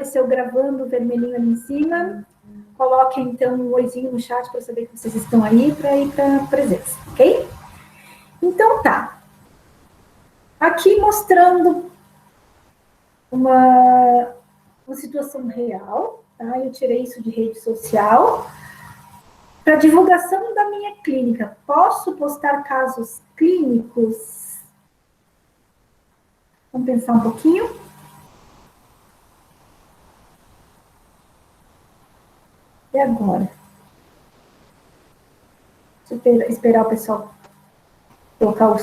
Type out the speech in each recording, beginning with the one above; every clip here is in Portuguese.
apareceu gravando o vermelhinho ali em cima, coloquem então um oizinho no chat para saber que vocês estão aí, para ir para a presença, ok? Então tá. Aqui mostrando uma situação real, tá? Eu tirei isso de rede social. Para divulgação da minha clínica, posso postar casos clínicos? Vamos pensar um pouquinho. E agora? Esperar o pessoal colocar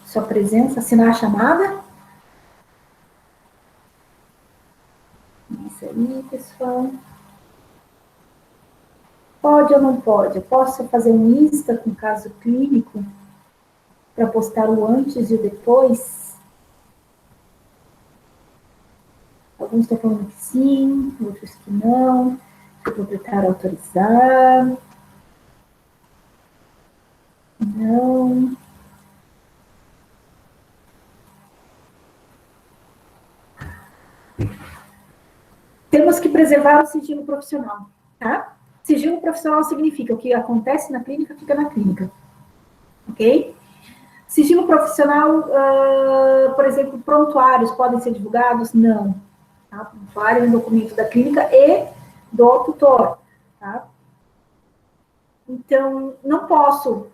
sua presença, assinar a chamada. Isso aí, pessoal. Pode ou não pode? Eu posso fazer um Insta com caso clínico para postar o antes e o depois? Alguns estão falando que sim, outros que não. Se o proprietário autorizar. Não. Temos que preservar o sigilo profissional, tá? Sigilo profissional significa o que acontece na clínica, fica na clínica, ok? Sigilo profissional, por exemplo, prontuários podem ser divulgados? Não. Tá? Prontuário é um documento da clínica e do tutor, tá? Então, não posso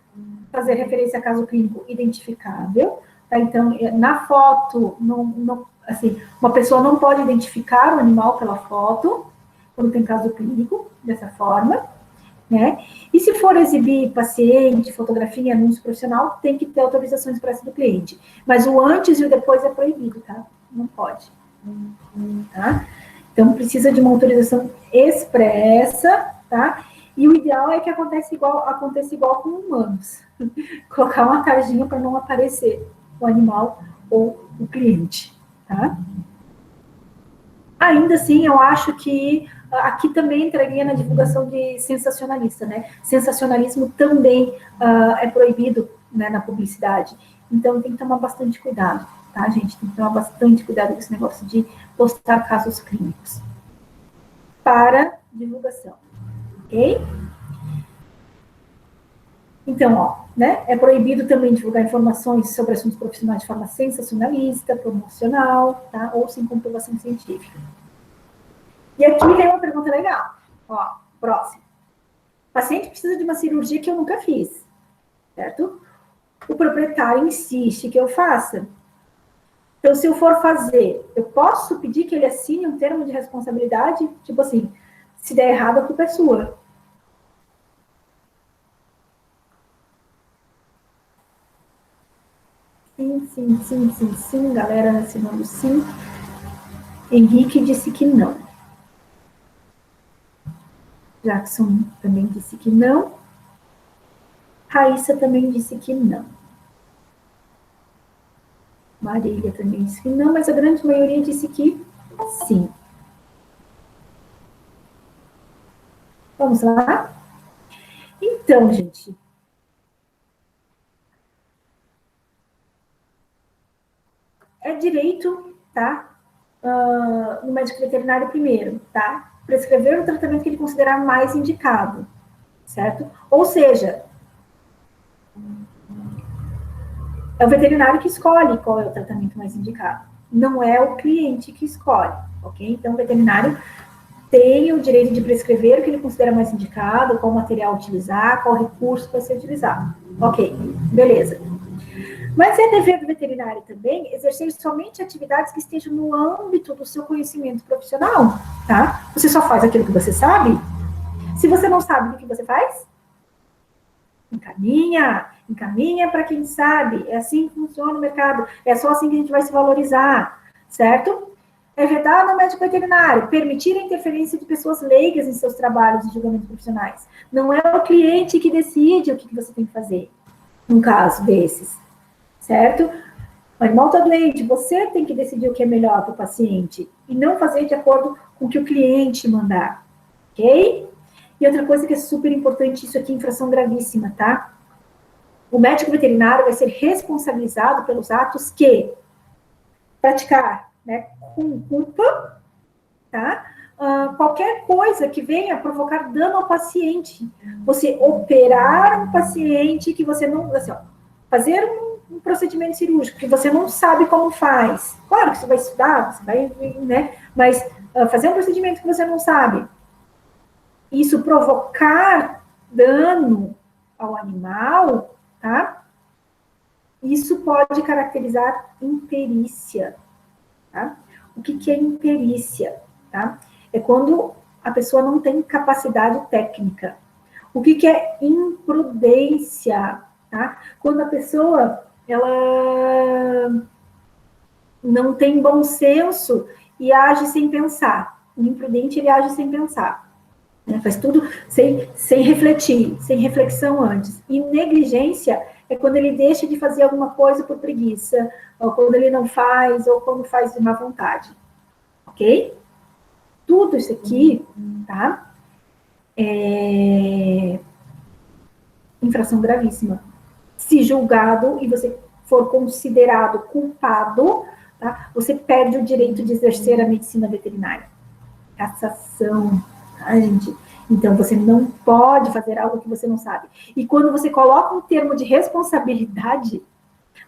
fazer referência a caso clínico identificável, tá? Então, na foto, assim, uma pessoa não pode identificar o animal pela foto, quando tem caso clínico, dessa forma, né? E se for exibir paciente, fotografia e anúncio profissional, tem que ter autorização expressa do cliente. Mas o antes e o depois é proibido, tá? Não pode. Tá? Então, precisa de uma autorização expressa, tá? E o ideal é que aconteça igual com humanos. Colocar uma tarjinha para não aparecer o animal ou o cliente, tá? Ainda assim, eu acho que aqui também entraria na divulgação de sensacionalista, né? Sensacionalismo também é proibido, né, na publicidade. Então, tem que tomar bastante cuidado, tá, gente? Tem que tomar bastante cuidado com esse negócio de postar casos clínicos para divulgação, ok? Então, ó, né, é proibido também divulgar informações sobre assuntos profissionais de forma sensacionalista, promocional, tá? Ou sem comprovação científica. E aqui vem uma pergunta legal. Ó, próximo. O paciente precisa de uma cirurgia que eu nunca fiz, certo? O proprietário insiste que eu faça. Então, se eu for fazer, eu posso pedir que ele assine um termo de responsabilidade? Tipo assim, se der errado, a culpa é sua. Sim, galera assinando sim. Henrique disse que não. Jackson também disse que não. Raíssa também disse que não. Marília também disse que não, mas a grande maioria disse que sim. Vamos lá? Então, gente. É direito, tá? No médico veterinário primeiro, tá? Prescrever o tratamento que ele considerar mais indicado, certo? Ou seja, é o veterinário que escolhe qual é o tratamento mais indicado. Não é o cliente que escolhe, ok? Então, o veterinário tem o direito de prescrever o que ele considera mais indicado, qual material utilizar, qual recurso vai ser utilizado. Ok, beleza. Mas é dever do veterinário também exercer somente atividades que estejam no âmbito do seu conhecimento profissional, tá? Você só faz aquilo que você sabe. Se você não sabe o que você faz, encaminha para quem sabe. É assim que funciona o mercado. É só assim que a gente vai se valorizar, certo? É vedado ao médico veterinário permitir a interferência de pessoas leigas em seus trabalhos e julgamentos profissionais. Não é o cliente que decide o que você tem que fazer, num caso desses, certo? O animal está doente, você tem que decidir o que é melhor para o paciente e não fazer de acordo com o que o cliente mandar, ok? E outra coisa que é super importante, isso aqui é infração gravíssima, tá? O médico veterinário vai ser responsabilizado pelos atos que praticar, né, com culpa tá? Qualquer coisa que venha provocar dano ao paciente. Você operar um paciente que você não... Assim, ó, fazer um procedimento cirúrgico que você não sabe como faz. Claro que você vai estudar, você vai, né? Mas fazer um procedimento que você não sabe, isso provocar dano ao animal, tá? Isso pode caracterizar imperícia, tá? O que é imperícia, tá? É quando a pessoa não tem capacidade técnica. O que é imprudência, tá? Quando a pessoa, ela não tem bom senso e age sem pensar. O imprudente, ele age sem pensar. Né? Faz tudo sem refletir, sem reflexão antes. E negligência é quando ele deixa de fazer alguma coisa por preguiça, ou quando ele não faz, ou quando faz de má vontade. Ok? Tudo isso aqui, tá? É infração gravíssima. Se julgado e você for considerado culpado, tá? Você perde o direito de exercer a medicina veterinária. Cassação, tá, gente? Então, você não pode fazer algo que você não sabe. E quando você coloca um termo de responsabilidade,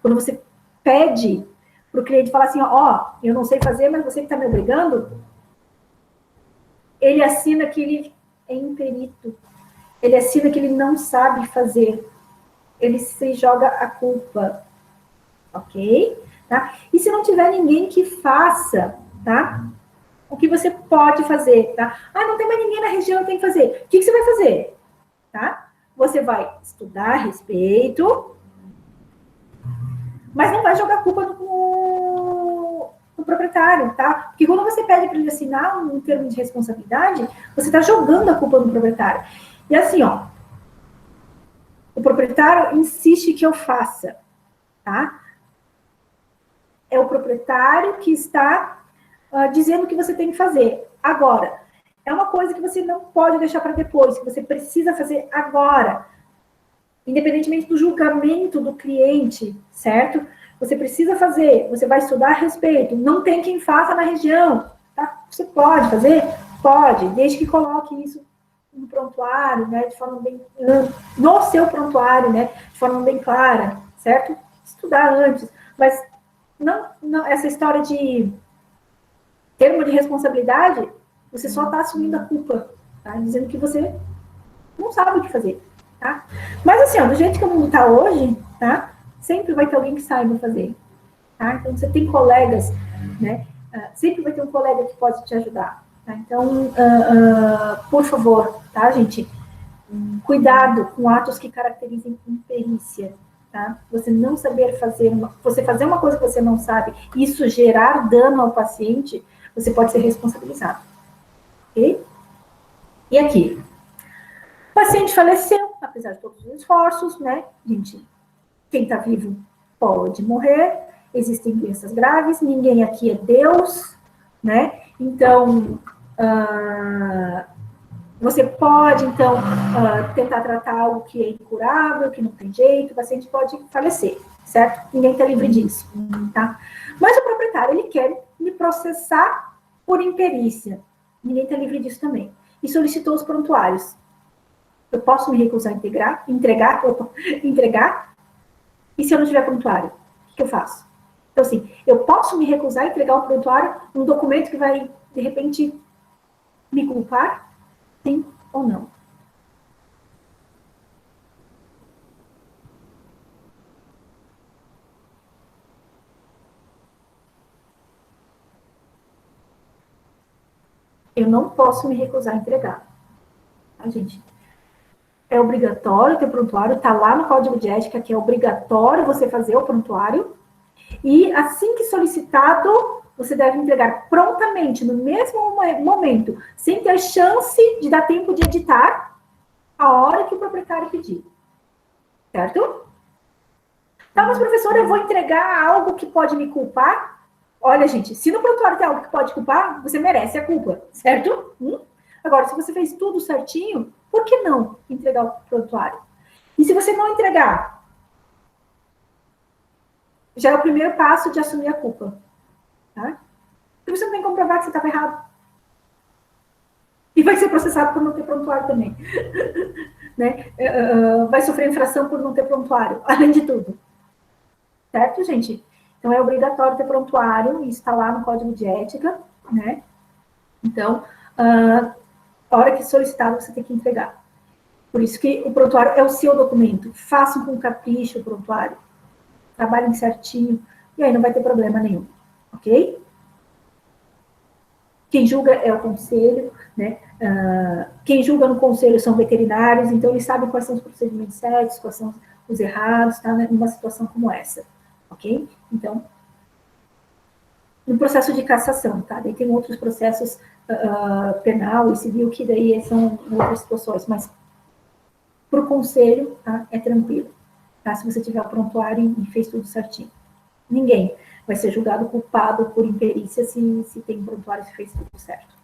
quando você pede para o cliente falar assim, ó, eu não sei fazer, mas você que está me obrigando, ele assina que ele é imperito. Ele assina que ele não sabe fazer. Ele se joga a culpa. Ok? Tá? E se não tiver ninguém que faça, tá? O que você pode fazer, tá? Ah, não tem mais ninguém na região, tem que fazer. O que você vai fazer? Tá? Você vai estudar a respeito, mas não vai jogar culpa no proprietário, tá? Porque quando você pede para ele assinar um termo de responsabilidade, você está jogando a culpa no proprietário. E assim, ó, o proprietário insiste que eu faça, tá? É o proprietário que está dizendo o que você tem que fazer. Agora, é uma coisa que você não pode deixar para depois, que você precisa fazer agora. Independentemente do julgamento do cliente, certo? Você precisa fazer, você vai estudar a respeito. Não tem quem faça na região, tá? Você pode fazer? Pode, desde que coloque isso no prontuário, né? De forma bem... No seu prontuário, né? De forma bem clara, certo? Estudar antes. Mas não essa história de termo de responsabilidade, você só está assumindo a culpa, tá? Dizendo que você não sabe o que fazer, tá? Mas assim, ó, do jeito que o mundo está hoje, tá? Sempre vai ter alguém que saiba fazer, tá? Então, você tem colegas, né? Sempre vai ter um colega que pode te ajudar, tá? Então, por favor, tá, gente? Cuidado com atos que caracterizem imperícia, tá? Você não saber fazer, você fazer uma coisa que você não sabe, e isso gerar dano ao paciente, você pode ser responsabilizado, ok? E aqui, o paciente faleceu, apesar de todos os esforços, né? Gente, quem está vivo pode morrer, existem doenças graves, ninguém aqui é Deus, né? Então, você pode, então, tentar tratar algo que é incurável, que não tem jeito, o paciente pode falecer, certo? Ninguém está livre disso, tá? Mas o proprietário, ele quer me processar por imperícia. Ninguém está livre disso também. E solicitou os prontuários. Eu posso me recusar a entregar? E se eu não tiver prontuário? O que eu faço? Então, assim, eu posso me recusar a entregar um prontuário, um documento que vai, de repente, me culpar? Sim ou não? Eu não posso me recusar a entregar. Tá, gente? É obrigatório ter prontuário, tá lá no Código de Ética que é obrigatório você fazer o prontuário. E assim que solicitado, você deve entregar prontamente, no mesmo momento, sem ter chance de dar tempo de editar a hora que o proprietário pedir. Certo? Tá, mas professora, eu vou entregar algo que pode me culpar? Olha, gente, se no prontuário tem algo que pode culpar, você merece a culpa, certo? Agora, se você fez tudo certinho, por que não entregar o prontuário? E se você não entregar, já é o primeiro passo de assumir a culpa, tá? Porque você não tem que comprovar que você estava errado. processado por não ter prontuário também. Né? Vai sofrer infração por não ter prontuário, além de tudo. Certo, gente? Então, é obrigatório ter prontuário, isso está lá no Código de Ética, né? Então, a hora que solicitado, você tem que entregar. Por isso que o prontuário é o seu documento. Façam com capricho o prontuário. Trabalhem certinho, e aí não vai ter problema nenhum. Ok? Quem julga é o conselho, né? Quem julga no conselho são veterinários, então eles sabem quais são os procedimentos certos, quais são os errados, tá? Numa situação como essa. Ok? Então, no processo de cassação, tá? Daí tem outros processos penal e civil que daí são outras situações, mas para o conselho, tá? É tranquilo, tá? Se você tiver o prontuário e fez tudo certinho. Ninguém vai ser julgado culpado por imperícia se tem prontuário e fez tudo certo.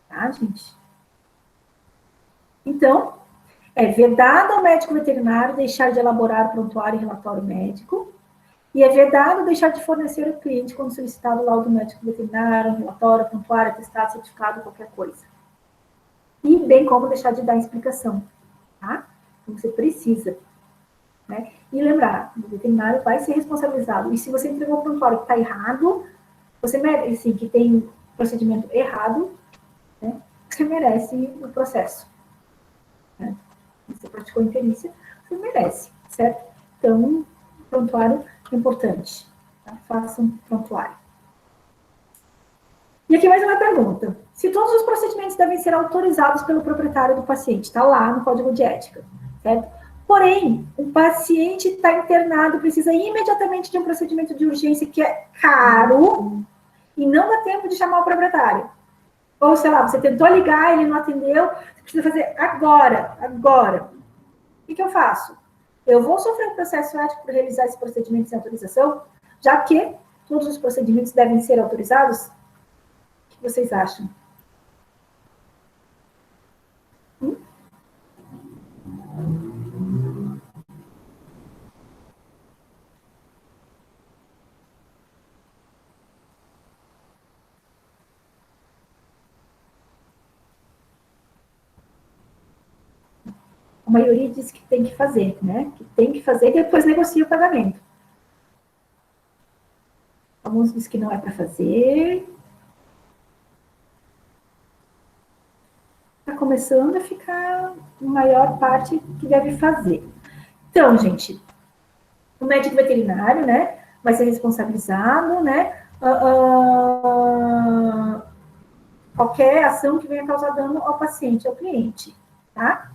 Tá, gente? Então, é vedado ao médico veterinário deixar de elaborar prontuário e relatório médico, e é vedado deixar de fornecer ao cliente quando solicitado o laudo médico veterinário, relatório, prontuário, atestado, certificado, qualquer coisa. E bem como deixar de dar explicação, tá? Então, você precisa, né? E lembrar, o veterinário vai ser responsabilizado. E se você entregou o prontuário que está errado, você merece, assim, que tem procedimento errado, né? Você merece o processo. Né? Você praticou imperícia, você merece, certo? Então, prontuário é importante. Tá? Faça um prontuário. E aqui mais uma pergunta. Se todos os procedimentos devem ser autorizados pelo proprietário do paciente, está lá no Código de Ética, certo? Porém, o paciente está internado, precisa imediatamente de um procedimento de urgência que é caro e não dá tempo de chamar o proprietário. Ou, sei lá, você tentou ligar, ele não atendeu, você precisa fazer agora. O que eu faço? Eu vou sofrer um processo ético por realizar esse procedimento sem autorização, já que todos os procedimentos devem ser autorizados? O que vocês acham? A maioria diz que tem que fazer, né? Que tem que fazer e depois negocia o pagamento. Alguns dizem que não é para fazer. Está começando a ficar a maior parte que deve fazer. Então, gente, o médico veterinário, né, vai ser responsabilizado, né, qualquer ação que venha causar dano ao paciente, ao cliente, tá?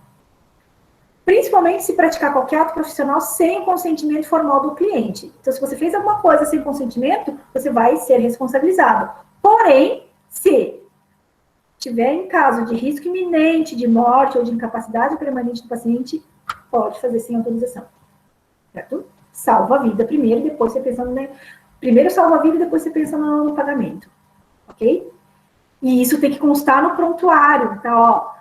Principalmente se praticar qualquer ato profissional sem consentimento formal do cliente. Então, se você fez alguma coisa sem consentimento, você vai ser responsabilizado. Porém, se tiver em caso de risco iminente de morte ou de incapacidade permanente do paciente, pode fazer sem autorização. Certo? Salva a vida primeiro, depois você pensa no... Primeiro salva a vida, depois você pensa no pagamento. Ok? E isso tem que constar no prontuário, tá? Ó,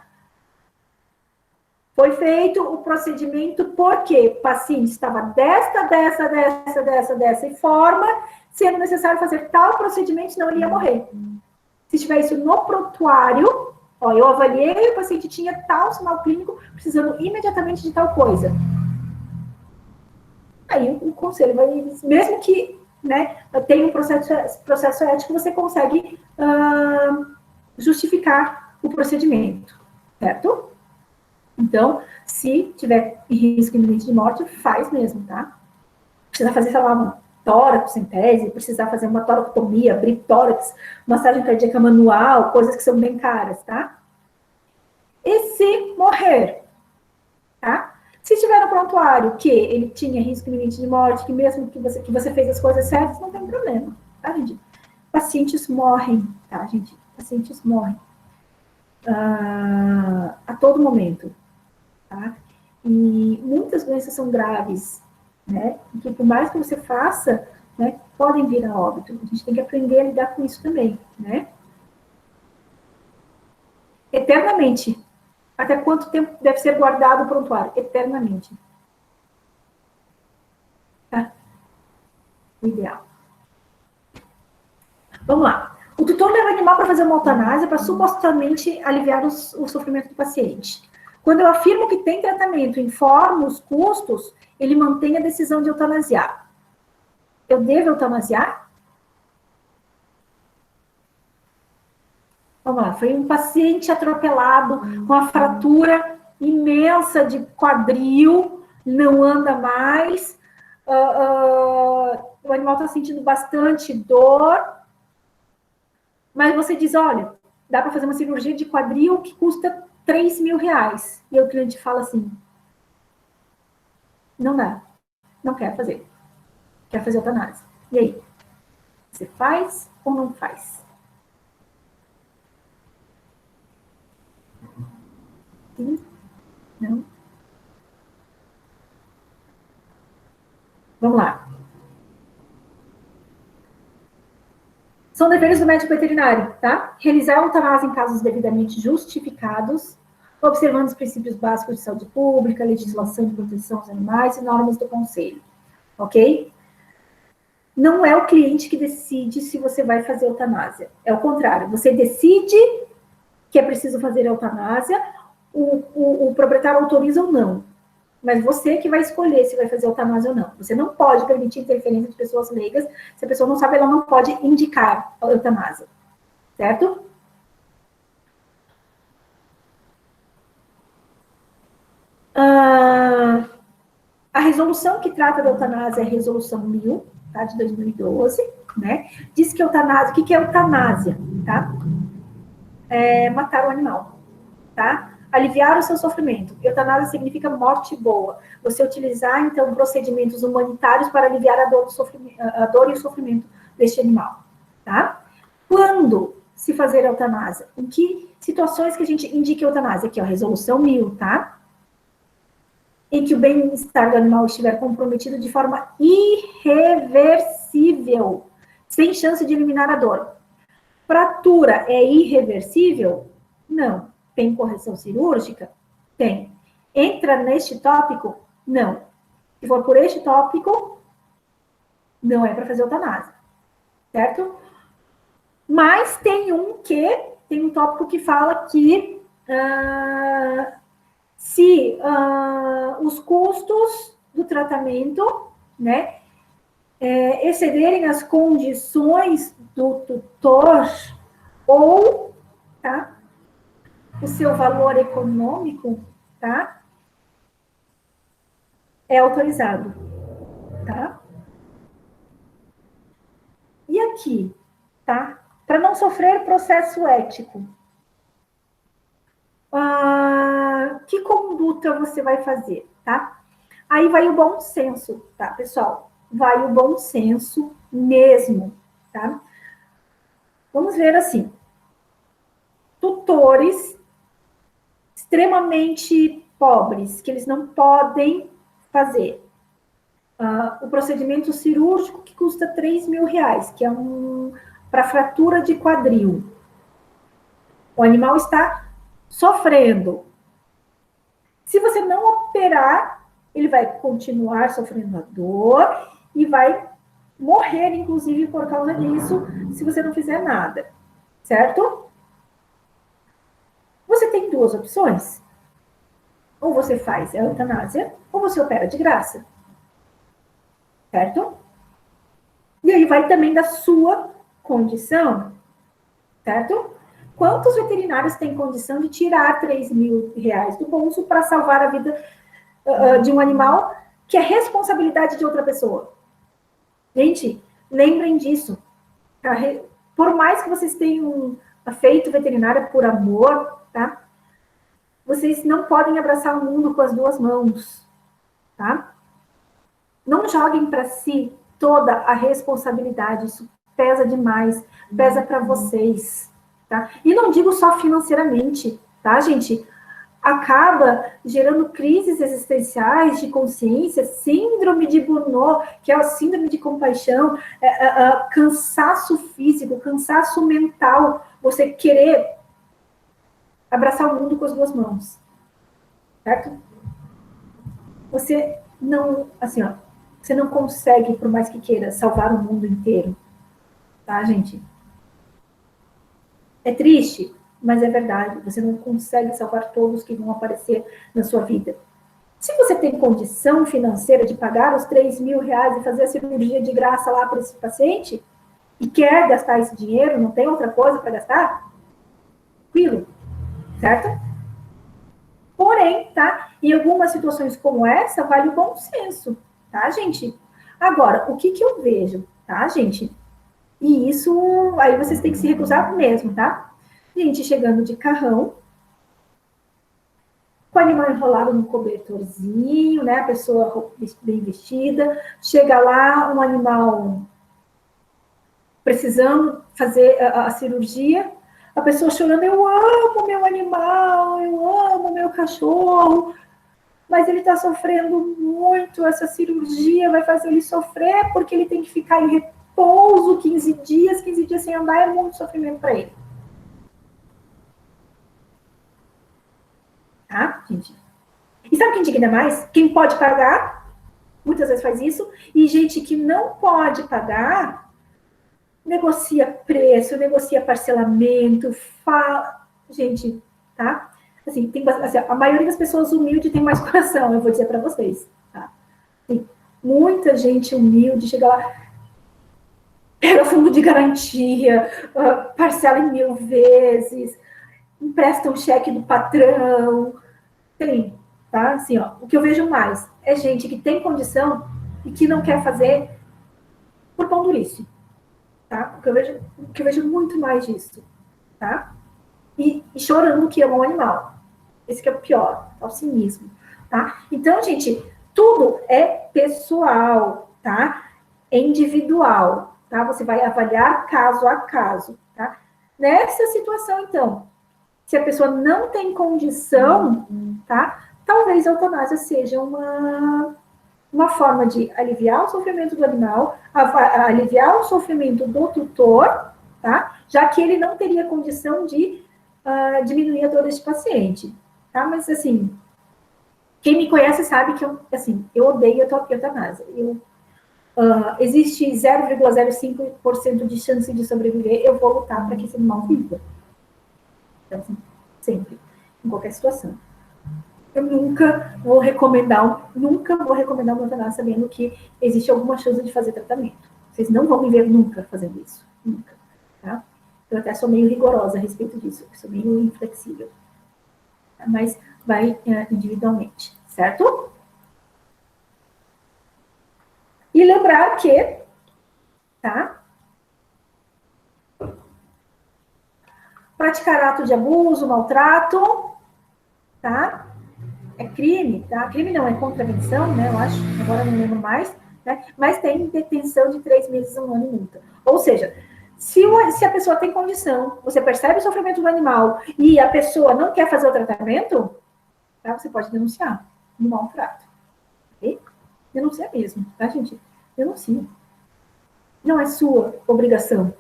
foi feito o procedimento porque o paciente estava dessa forma, sendo necessário fazer tal procedimento, senão ele ia morrer. Se tiver isso no prontuário, ó, eu avaliei, o paciente tinha tal sinal clínico, precisando imediatamente de tal coisa. Aí o conselho vai, mesmo que, né, tenha um processo ético, você consegue justificar o procedimento, certo? Então, se tiver risco iminente de morte, faz mesmo, tá? Precisa fazer, sei lá, uma tórax-centese, precisar fazer uma toracotomia, abrir tórax, massagem cardíaca manual, coisas que são bem caras, tá? E se morrer, tá? Se estiver no prontuário que ele tinha risco iminente de morte, que mesmo que você fez as coisas certas, não tem problema, tá, gente? Pacientes morrem, tá, gente? Pacientes morrem a todo momento, tá? E muitas doenças são graves, né? Que por mais que você faça, né, podem vir a óbito. A gente tem que aprender a lidar com isso também, né? Eternamente. Até quanto tempo deve ser guardado o prontuário? Eternamente. Tá? O ideal. Vamos lá. O tutor leva animal para fazer fazer uma eutanásia para supostamente aliviar o sofrimento do paciente. Quando eu afirmo que tem tratamento, informo os custos, ele mantém a decisão de eutanasiar. Eu devo eutanasiar? Vamos lá, foi um paciente atropelado com a fratura imensa de quadril, não anda mais, o animal está sentindo bastante dor, mas você diz, olha, dá para fazer uma cirurgia de quadril que custa 3 mil reais. E o cliente fala assim, não dá, não quer fazer eutanásia. E aí? Você faz ou não faz? Sim? Não? Vamos lá. São deveres do médico veterinário, tá? Realizar a eutanásia em casos devidamente justificados, observando os princípios básicos de saúde pública, legislação de proteção aos animais e normas do conselho, ok? Não é o cliente que decide se você vai fazer eutanásia. É o contrário, você decide que é preciso fazer eutanásia, o proprietário autoriza ou não. Mas você que vai escolher se vai fazer eutanásia ou não. Você não pode permitir interferência de pessoas leigas. Se a pessoa não sabe, ela não pode indicar a eutanásia. Certo? A resolução que trata da eutanásia é a resolução 1000, tá, de 2012, né? Diz que eutanásia, o que é eutanásia, tá? É matar o animal, tá? Aliviar o seu sofrimento. Eutanásia significa morte boa. Você utilizar, então, procedimentos humanitários para aliviar a dor e o sofrimento deste animal, tá? Quando se fazer eutanásia? Em que situações que a gente indica eutanásia? Aqui, ó, resolução 1000, tá? Em que o bem-estar do animal estiver comprometido de forma irreversível, sem chance de eliminar a dor. Fratura é irreversível? Não. Tem correção cirúrgica? Tem. Entra neste tópico? Não. Se for por este tópico, não é para fazer eutanásia. Certo? Mas tem um tópico que fala que se os custos do tratamento, né, excederem as condições do tutor ou, tá, o seu valor econômico, tá, é autorizado, tá? E aqui, tá? Para não sofrer processo ético, que conduta você vai fazer, tá? Aí vai o bom senso, tá, pessoal? Vai o bom senso mesmo, tá? Vamos ver assim. Tutores extremamente pobres, que eles não podem fazer. O procedimento cirúrgico que custa 3 mil reais, que é para fratura de quadril. O animal está sofrendo. Se você não operar, ele vai continuar sofrendo a dor e vai morrer, inclusive, por causa disso, se você não fizer nada. Certo? Você tem duas opções. Ou você faz a eutanásia, ou você opera de graça. Certo? E aí vai também da sua condição. Certo? Quantos veterinários têm condição de tirar 3 mil reais do bolso para salvar a vida de um animal que é responsabilidade de outra pessoa? Gente, lembrem disso. Tá? Por mais que vocês tenham feito veterinária por amor, tá? Vocês não podem abraçar o mundo com as duas mãos, tá? Não joguem para si toda a responsabilidade, isso pesa demais, pesa para vocês, tá? E não digo só financeiramente, tá, gente? Acaba gerando crises existenciais de consciência, síndrome de Burnout, que é a síndrome de compaixão, cansaço físico, cansaço mental, você querer abraçar o mundo com as duas mãos, certo? Você não, assim, ó, você não consegue, por mais que queira, salvar o mundo inteiro, tá, gente? É triste, mas é verdade. Você não consegue salvar todos que vão aparecer na sua vida. Se você tem condição financeira de pagar os 3.000 reais e fazer a cirurgia de graça lá para esse paciente, e quer gastar esse dinheiro, não tem outra coisa para gastar, tranquilo, certo? Porém, tá? Em algumas situações como essa, vale o bom senso, tá, gente? Agora, o que eu vejo, tá, gente? E isso, aí vocês têm que se recusar mesmo, tá? Gente chegando de carrão, com o animal enrolado no cobertorzinho, né? A pessoa bem vestida, chega lá, um animal precisando fazer a cirurgia, a pessoa chorando, eu amo meu animal, eu amo meu cachorro, mas ele está sofrendo muito, essa cirurgia vai fazer ele sofrer, porque ele tem que ficar em repouso 15 dias sem andar, é muito sofrimento para ele. Tá, gente? E sabe quem indigna mais? Quem pode pagar, muitas vezes faz isso, e gente que não pode pagar, negocia preço, negocia parcelamento, fala... Gente, tá? Assim, assim, a maioria das pessoas humildes tem mais coração, eu vou dizer para vocês, tá? Tem muita gente humilde, chega lá, pega fundo de garantia, parcela em 1000 vezes, empresta um cheque do patrão, tem, tá? Assim, ó, o que eu vejo mais é gente que tem condição e que não quer fazer por pão duríssimo, tá? O que eu vejo muito mais disso, tá? E chorando que ama um animal. Esse que é o pior, é o cinismo, tá? Então, gente, tudo é pessoal, tá? É individual, tá? Você vai avaliar caso a caso, tá? Nessa situação, então, se a pessoa não tem condição, tá? Talvez a eutanásia seja uma forma de aliviar o sofrimento do animal, aliviar o sofrimento do tutor, tá? Já que ele não teria condição de diminuir a dor desse paciente, tá? Mas, assim, quem me conhece sabe que eu odeio a eutanásia. Existe 0,05% de chance de sobreviver, eu vou lutar para que esse animal viva. Então, assim, sempre, em qualquer situação. Eu nunca vou recomendar uma eutanásia sabendo que existe alguma chance de fazer tratamento. Vocês não vão me ver nunca fazendo isso. Nunca. Tá? Eu até sou meio rigorosa a respeito disso. Sou meio inflexível. Tá? Mas vai individualmente. Certo? E lembrar que, tá? Praticar ato de abuso, maltrato, tá? É crime, tá? Crime não, é contravenção, né? Eu acho, agora não lembro mais, né? Mas tem detenção de 3 meses a 1 ano e multa. Ou seja, se a pessoa tem condição, você percebe o sofrimento do animal e a pessoa não quer fazer o tratamento, tá? Você pode denunciar no maltrato. Ok? Denuncia mesmo, tá, gente? Denuncia. Não é sua obrigação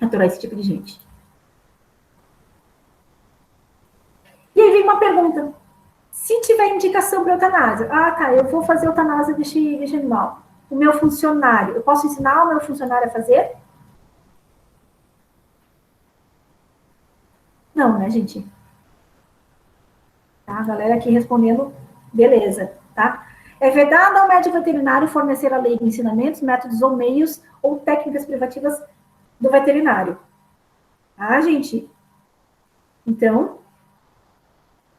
aturar esse tipo de gente. E aí vem uma pergunta. Se tiver indicação para eutanásia, tá, eu vou fazer eutanásia deste animal. O meu funcionário, eu posso ensinar o meu funcionário a fazer? Não, né, gente? Tá, a galera aqui respondendo, beleza, tá? É vedado ao médico veterinário fornecer a lei de ensinamentos, métodos ou meios ou técnicas privativas do veterinário. Tá, gente? Então,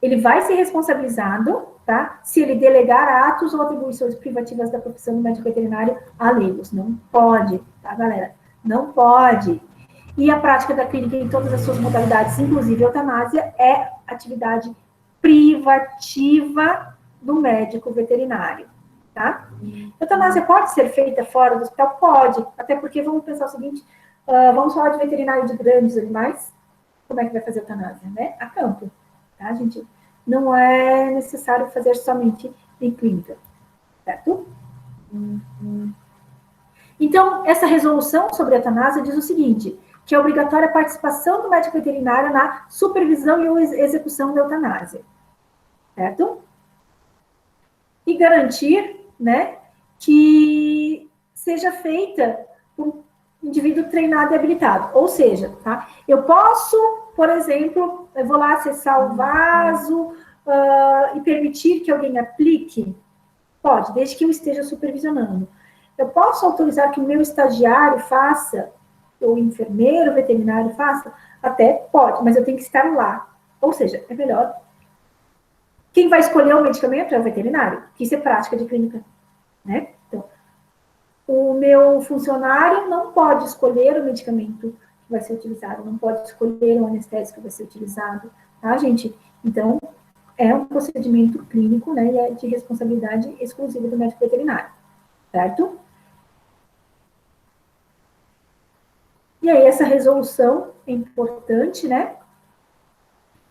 ele vai ser responsabilizado, tá? Se ele delegar atos ou atribuições privativas da profissão do médico veterinário a leigos. Não pode, tá, galera? Não pode. E a prática da clínica em todas as suas modalidades, inclusive a eutanásia, é atividade privativa do médico veterinário, tá? A eutanásia pode ser feita fora do hospital? Pode, até porque vamos pensar o seguinte, vamos falar de veterinário de grandes animais, como é que vai fazer a eutanásia, né? A campo, tá, gente? Não é necessário fazer somente em clínica, certo? Então, essa resolução sobre a eutanásia diz o seguinte, que é obrigatória a participação do médico veterinário na supervisão e execução da eutanásia, certo? E garantir, né, que seja feita por indivíduo treinado e habilitado. Ou seja, tá? Eu posso, por exemplo, eu vou lá acessar o vaso e permitir que alguém aplique? Pode, desde que eu esteja supervisionando. Eu posso autorizar que o meu estagiário faça, ou enfermeiro, veterinário faça? Até pode, mas eu tenho que estar lá. Ou seja, é melhor. Quem vai escolher o medicamento é o veterinário, que isso é prática de clínica, né? Então, o meu funcionário não pode escolher o medicamento que vai ser utilizado, não pode escolher o anestésico que vai ser utilizado, tá, gente? Então, é um procedimento clínico, né, e é de responsabilidade exclusiva do médico veterinário, certo? E aí, essa resolução é importante, né?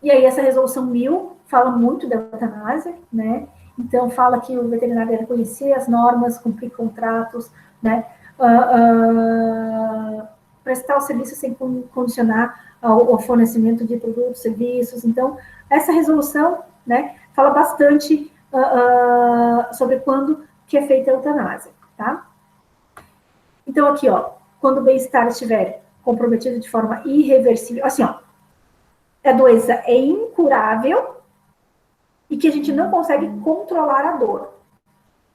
E aí, essa resolução 1000 fala muito da eutanásia, né? Então, fala que o veterinário deve conhecer as normas, cumprir contratos, né? Prestar o serviço sem condicionar ao fornecimento de produtos, serviços. Então, essa resolução, né, fala bastante sobre quando que é feita a eutanásia, tá? Então, aqui, ó, quando o bem-estar estiver comprometido de forma irreversível, assim, ó, a doença é incurável e que a gente não consegue controlar a dor.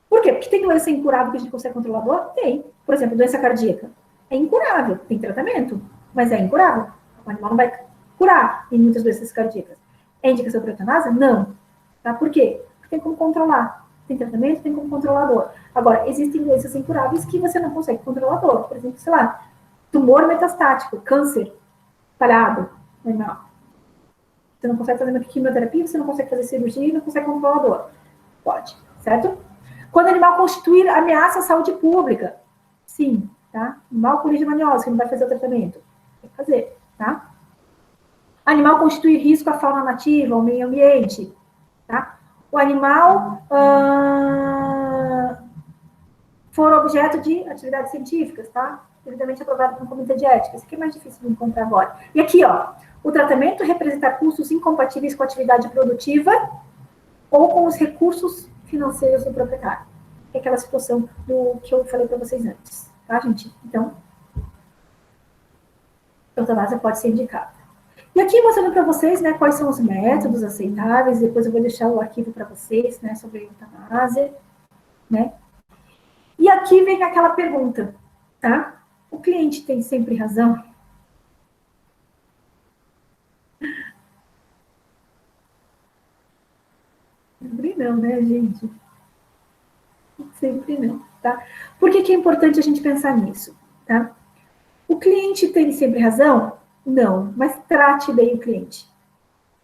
Por quê? Porque tem doença incurável que a gente consegue controlar a dor? Tem. Por exemplo, doença cardíaca. É incurável, tem tratamento, mas é incurável. O animal não vai curar em muitas doenças cardíacas. É indicação para eutanásia? Não. Tá? Por quê? Porque tem como controlar. Tem tratamento, tem como controlar a dor. Agora, existem doenças incuráveis que você não consegue controlar a dor. Por exemplo, sei lá, tumor metastático, câncer espalhado no animal. Você não consegue fazer quimioterapia, você não consegue fazer cirurgia e não consegue controlar a dor. Pode, certo? Quando o animal constituir ameaça à saúde pública, sim, tá? Animal com leishmaniose, que não vai fazer o tratamento. Tem que fazer, tá? Animal constituir risco à fauna nativa, ao meio ambiente, tá? O animal for objeto de atividades científicas, tá? Devidamente aprovado por um comitê de ética. Isso aqui é mais difícil de encontrar agora. E aqui, ó, o tratamento representa custos incompatíveis com a atividade produtiva ou com os recursos financeiros do proprietário. É aquela situação do que eu falei para vocês antes, tá, gente? Então, a eutanásia pode ser indicada. E aqui mostrando para vocês, né, quais são os métodos aceitáveis, depois eu vou deixar o arquivo para vocês, né, sobre a eutanásia, né? E aqui vem aquela pergunta, tá? O cliente tem sempre razão? Sempre não, né, gente? Sempre não, tá? Por que é importante a gente pensar nisso, tá? O cliente tem sempre razão? Não, mas trate bem o cliente,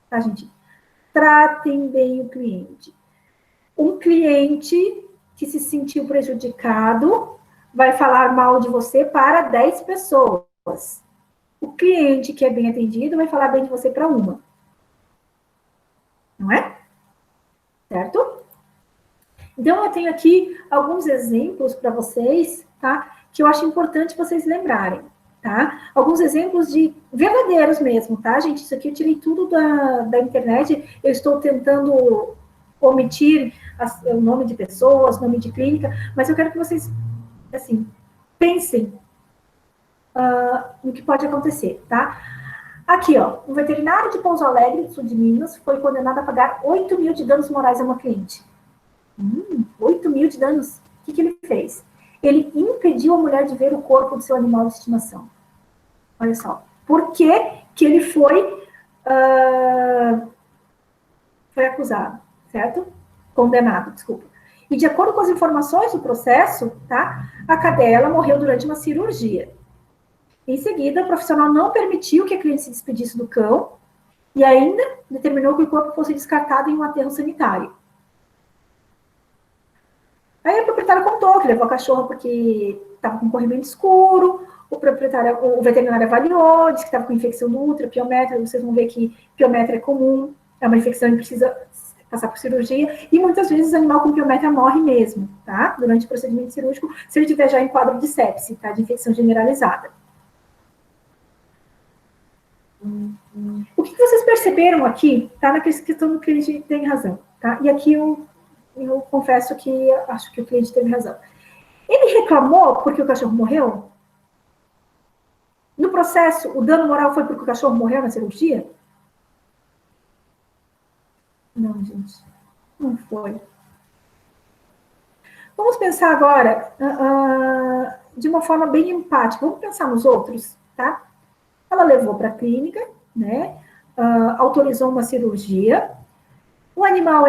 tá, gente? Tratem bem o cliente. Um cliente que se sentiu prejudicado vai falar mal de você para 10 pessoas. O cliente que é bem atendido vai falar bem de você para uma. Não é? Certo? Então, eu tenho aqui alguns exemplos para vocês, tá? Que eu acho importante vocês lembrarem, tá? Alguns exemplos de verdadeiros mesmo, tá, gente? Isso aqui eu tirei tudo da internet. Eu estou tentando omitir o nome de pessoas, nome de clínica, mas eu quero que vocês, assim, pensem no que pode acontecer, tá? Aqui, ó, um veterinário de Pouso Alegre, sul de Minas, foi condenado a pagar 8 mil de danos morais a uma cliente. 8 mil de danos. O que ele fez? Ele impediu a mulher de ver o corpo do seu animal de estimação. Olha só. Por que ele foi acusado, certo? Condenado, desculpa. E de acordo com as informações do processo, tá? A cadela morreu durante uma cirurgia. Em seguida, o profissional não permitiu que a cliente se despedisse do cão e ainda determinou que o corpo fosse descartado em um aterro sanitário. Aí o proprietário contou que levou a cachorra porque estava com corrimento escuro, o veterinário avaliou, disse que estava com infecção do útero, piometra, vocês vão ver que piometra é comum, é uma infecção e precisa passar por cirurgia, e muitas vezes o animal com piometra morre mesmo, tá? Durante o procedimento cirúrgico, se ele tiver já em quadro de sepse, tá? De infecção generalizada. O que vocês perceberam aqui, tá? Na questão do cliente tem razão, tá? E aqui eu confesso que acho que o cliente teve razão. Ele reclamou porque o cachorro morreu? No processo, o dano moral foi porque o cachorro morreu na cirurgia? Não, gente, não foi. Vamos pensar agora de uma forma bem empática. Vamos pensar nos outros, tá? Ela levou para a clínica, né? Autorizou uma cirurgia. O animal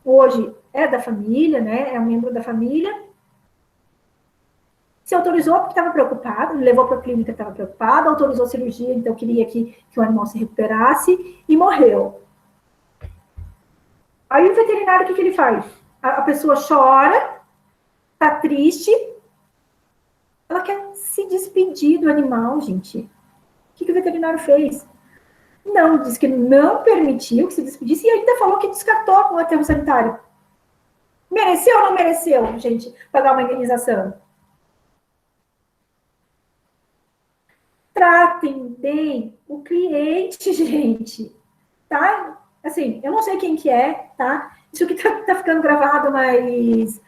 hoje é da família, né? É um membro da família. Se autorizou porque estava preocupado, levou para a clínica, estava preocupado, autorizou a cirurgia, então queria que o animal se recuperasse e morreu. Aí o veterinário, o que ele faz? A pessoa chora, tá triste, ela quer se despedir do animal, gente. O que o veterinário fez? Não, disse que não permitiu que se despedisse e ainda falou que descartou com o aterro sanitário. Mereceu ou não mereceu, gente, pagar uma indenização? Tratem bem o cliente, gente, tá? Assim, eu não sei quem que é, tá? Isso aqui tá ficando gravado, mas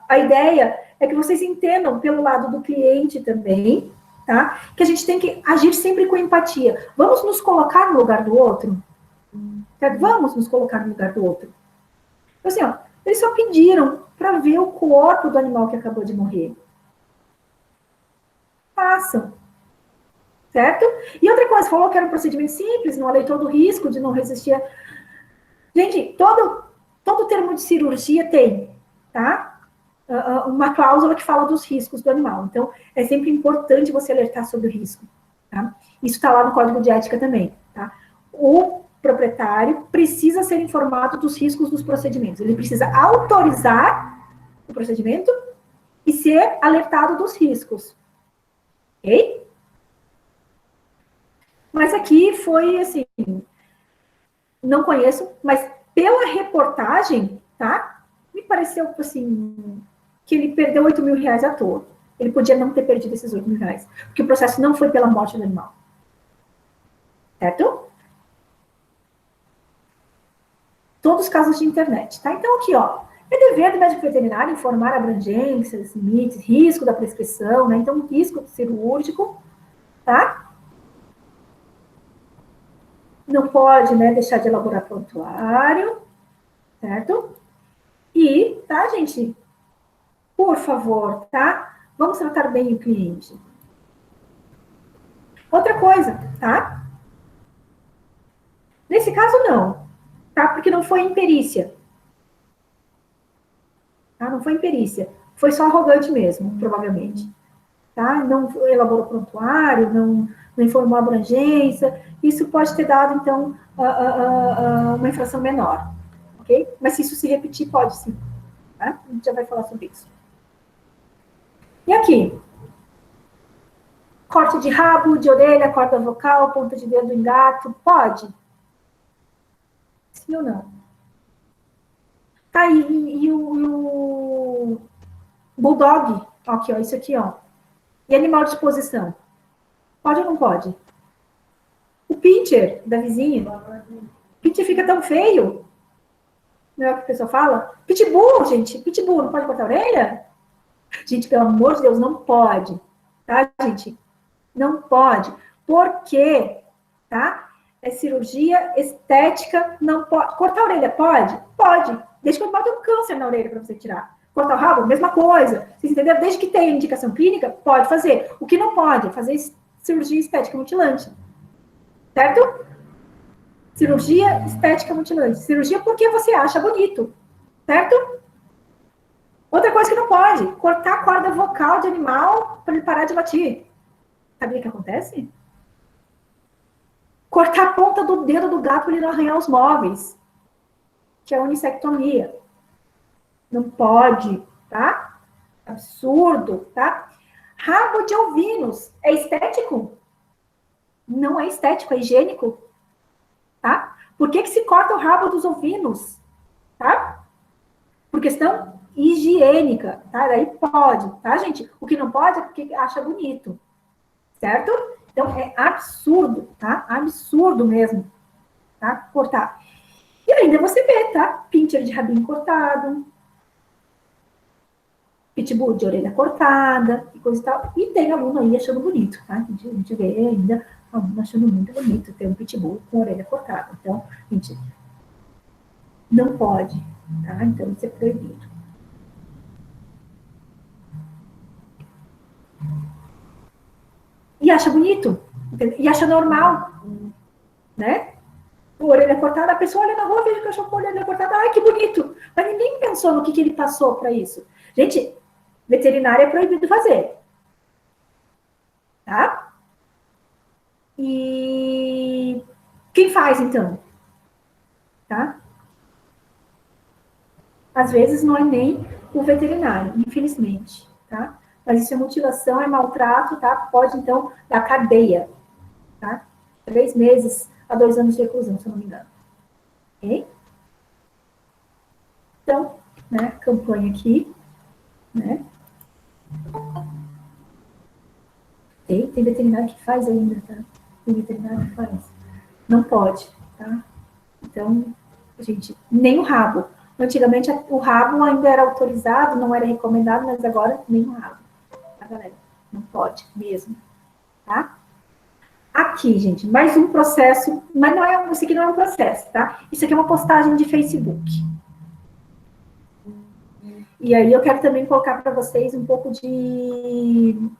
a ideia é que vocês entendam pelo lado do cliente também, tá? Que a gente tem que agir sempre com empatia. Vamos nos colocar no lugar do outro? Certo? Vamos nos colocar no lugar do outro. Então, assim, ó, eles só pediram para ver o corpo do animal que acabou de morrer. Façam. Certo? E outra coisa, falou que era um procedimento simples, não aleitou do risco de não resistir. Gente, todo termo de cirurgia tem, tá? Uma cláusula que fala dos riscos do animal. Então, é sempre importante você alertar sobre o risco. Tá? Isso está lá no código de ética também. Tá? O proprietário precisa ser informado dos riscos dos procedimentos. Ele precisa autorizar o procedimento e ser alertado dos riscos. Ok? Mas aqui foi assim, não conheço, mas pela reportagem, tá? Me pareceu assim que ele perdeu 8 mil reais à toa. Ele podia não ter perdido esses 8 mil reais, porque o processo não foi pela morte do animal. Certo? Todos os casos de internet, tá? Então aqui, ó, é dever do médico veterinário informar abrangências, limites, risco da prescrição, né? Então, risco cirúrgico, tá? Não pode, né, deixar de elaborar prontuário, certo? E, tá, gente? Por favor, tá? Vamos tratar bem o cliente. Outra coisa, tá? Nesse caso, não, tá? Porque não foi imperícia. Tá? Não foi imperícia. Foi só arrogante mesmo, provavelmente. Tá? Não elaborou prontuário, não informou a abrangência. Isso pode ter dado, então, uma infração menor. Ok? Mas se isso se repetir, pode sim. Tá? A gente já vai falar sobre isso. E aqui? Corte de rabo, de orelha, corda vocal, ponta de dedo em gato, pode? Sim ou não? Tá, e o bulldog, aqui, ó, isso aqui, ó. E animal de exposição? Pode ou não pode? O pincher da vizinha? O pincher fica tão feio. Não é o que a pessoa fala? Pitbull, gente. Pitbull, não pode cortar a orelha? Gente, pelo amor de Deus, não pode. Tá, gente? Não pode. Por quê? Tá? É cirurgia estética, não pode. Cortar a orelha pode? Pode. Desde que o animal tenha um câncer na orelha para você tirar. Cortar o rabo, mesma coisa. Vocês entenderam? Desde que tenha indicação clínica, pode fazer. O que não pode? Fazer cirurgia estética mutilante. Certo? Cirurgia estética mutilante. Cirurgia porque você acha bonito. Certo? Outra coisa que não pode, cortar a corda vocal de animal para ele parar de latir. Sabia o que acontece? Cortar a ponta do dedo do gato para ele não arranhar os móveis, que é a unissectomia. Não pode, tá? Absurdo, tá? Rabo de ovinos é estético? Não é estético, é higiênico, tá? Por que se corta o rabo dos ovinos, tá? Por questão higiênica, tá? Daí pode, tá, gente? O que não pode é porque acha bonito, certo? Então, é absurdo, tá? Absurdo mesmo, tá? Cortar. E ainda você vê, tá? Pincher de rabinho cortado, pitbull de orelha cortada, e coisa e tal. E tem aluno aí achando bonito, tá? A gente vê ainda aluno achando muito bonito ter um pitbull com orelha cortada. Então, gente, não pode, tá? Então, isso é proibido. E acha bonito, e acha normal, né? Orelha cortada, a pessoa olha na rua, veja o cachorro com a orelha cortada, ai, que bonito. Mas ninguém pensou no que ele passou para isso. Gente, veterinária é proibido fazer, tá? E quem faz, então? Tá? Às vezes não é nem o veterinário, infelizmente, tá? Mas isso é mutilação, é maltrato, tá? Pode, então, dar cadeia, tá? 3 meses a 2 anos de reclusão, se eu não me engano. Ok? Então, né, campanha aqui, né? Tem veterinário que faz ainda, tá? Tem veterinário que faz. Não pode, tá? Então, gente, nem o rabo. Antigamente o rabo ainda era autorizado, não era recomendado, mas agora nem o rabo. Tá, galera? Não pode mesmo, tá? Aqui, gente, mais um processo, mas não é, isso aqui não é um processo, tá? Isso aqui é uma postagem de Facebook. E aí eu quero também colocar para vocês um pouco de